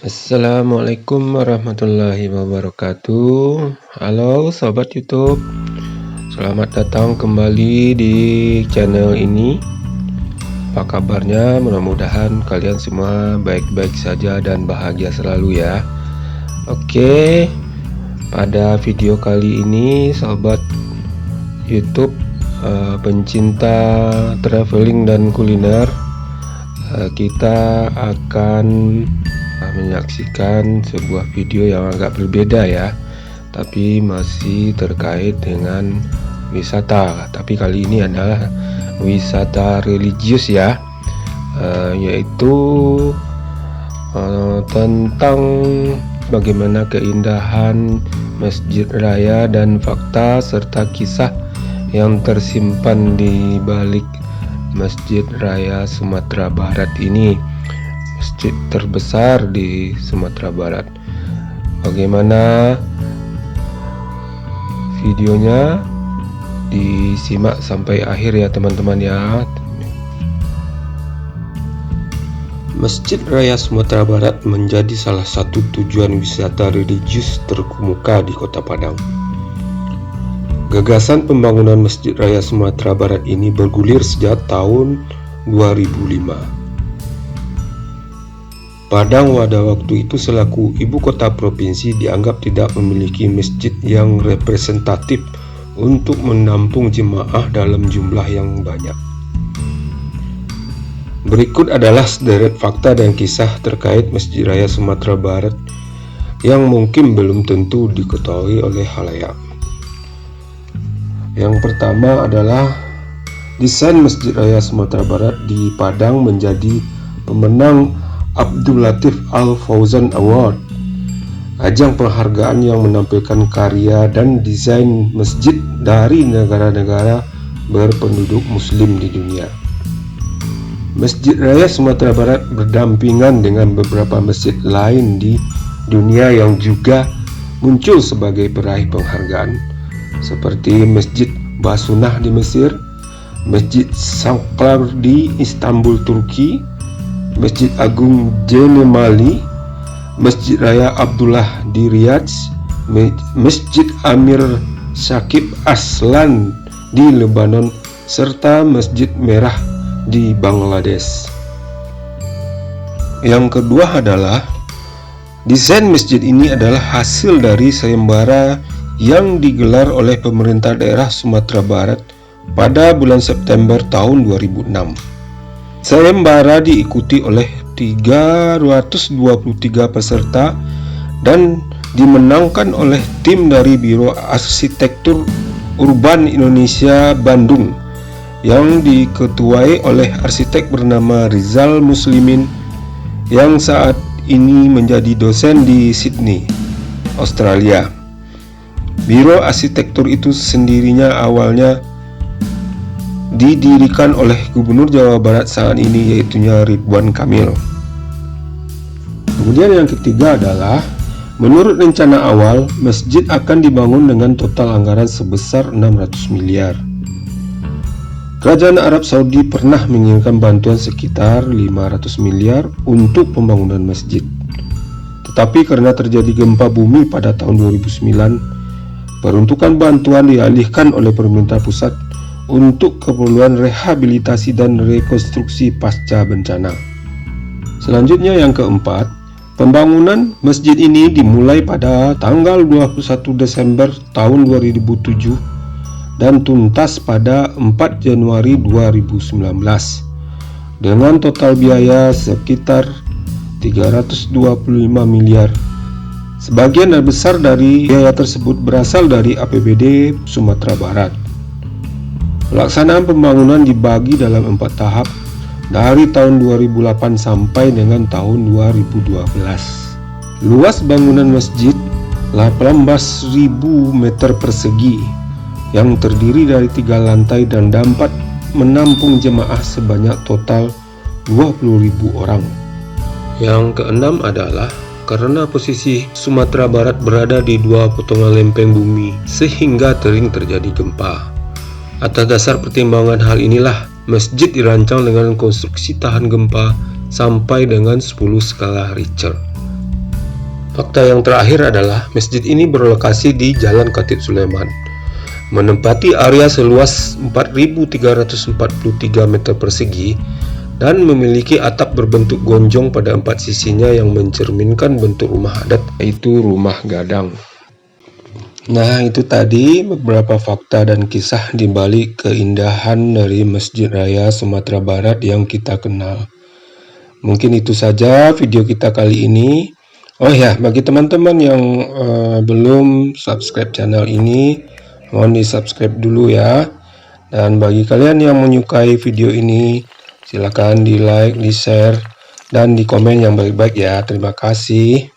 Assalamualaikum warahmatullahi wabarakatuh. Halo sobat YouTube, selamat datang kembali di channel ini. Apa kabarnya? Mudah-mudahan kalian semua baik-baik saja dan bahagia selalu ya. Oke, pada video kali ini sobat YouTube pencinta traveling dan kuliner, kita akan menyaksikan sebuah video yang agak berbeda ya, tapi masih terkait dengan wisata, tapi kali ini adalah wisata religius ya, yaitu tentang bagaimana keindahan Masjid Raya dan fakta serta kisah yang tersimpan di balik Masjid Raya Sumatera Barat ini, masjid terbesar di Sumatera Barat. Bagaimana videonya? Disimak sampai akhir ya teman-teman ya. Masjid Raya Sumatera Barat menjadi salah satu tujuan wisata religius terkemuka di Kota Padang. Gagasan pembangunan Masjid Raya Sumatera Barat ini bergulir sejak tahun 2005. Padang pada waktu itu selaku ibu kota provinsi dianggap tidak memiliki masjid yang representatif untuk menampung jemaah dalam jumlah yang banyak. Berikut adalah sederet fakta dan kisah terkait Masjid Raya Sumatera Barat yang mungkin belum tentu diketahui oleh khalayak. Yang pertama adalah desain Masjid Raya Sumatera Barat di Padang menjadi pemenang Abdul Latif Al-Fauzan Award, ajang penghargaan yang menampilkan karya dan desain masjid dari negara-negara berpenduduk muslim di dunia. Masjid Raya Sumatera Barat berdampingan dengan beberapa masjid lain di dunia yang juga muncul sebagai peraih penghargaan, seperti Masjid Basunah di Mesir, Masjid Sanklar di Istanbul, Turki, Masjid Agung Jenemali, Masjid Raya Abdullah di Riyadh, Masjid Amir Syakib Aslan di Lebanon, serta Masjid Merah di Bangladesh. Yang kedua adalah desain masjid ini adalah hasil dari sayembara yang digelar oleh pemerintah daerah Sumatera Barat pada bulan September tahun 2006. Sayembara diikuti oleh 323 peserta dan dimenangkan oleh tim dari Biro Arsitektur Urban Indonesia Bandung yang diketuai oleh arsitek bernama Rizal Muslimin yang saat ini menjadi dosen di Sydney, Australia. Biro arsitektur itu sendirinya awalnya didirikan oleh Gubernur Jawa Barat saat ini, yaitunya Ridwan Kamil. Kemudian yang ketiga adalah menurut rencana awal masjid akan dibangun dengan total anggaran sebesar 600 miliar. Kerajaan Arab Saudi pernah mengirimkan bantuan sekitar 500 miliar untuk pembangunan masjid. Tetapi karena terjadi gempa bumi pada tahun 2009, peruntukan bantuan dialihkan oleh pemerintah pusat untuk keperluan rehabilitasi dan rekonstruksi pasca bencana. Selanjutnya yang keempat, pembangunan masjid ini dimulai pada tanggal 21 Desember tahun 2007 dan tuntas pada 4 Januari 2019 dengan total biaya sekitar 325 miliar. Sebagian besar dari biaya tersebut berasal dari APBD Sumatera Barat. Pelaksanaan pembangunan dibagi dalam 4 tahap dari tahun 2008 sampai dengan tahun 2012. Luas bangunan masjid 18.000 meter persegi yang terdiri dari 3 lantai dan dapat menampung jemaah sebanyak total 20.000 orang. Yang keenam adalah karena posisi Sumatera Barat berada di dua potongan lempeng bumi sehingga sering terjadi gempa. Atas dasar pertimbangan hal inilah, masjid dirancang dengan konstruksi tahan gempa sampai dengan 10 skala Richter. Fakta yang terakhir adalah masjid ini berlokasi di Jalan Khatib Sulaiman, menempati area seluas 4.343 meter persegi dan memiliki atap berbentuk gonjong pada 4 sisinya yang mencerminkan bentuk rumah adat, yaitu rumah gadang. Nah, itu tadi beberapa fakta dan kisah di balik keindahan dari Masjid Raya Sumatera Barat yang kita kenal. Mungkin itu saja video kita kali ini. Oh ya, bagi teman-teman yang belum subscribe channel ini, mohon di subscribe dulu ya. Dan bagi kalian yang menyukai video ini, silakan di like, di share, dan di komen yang baik-baik ya. Terima kasih.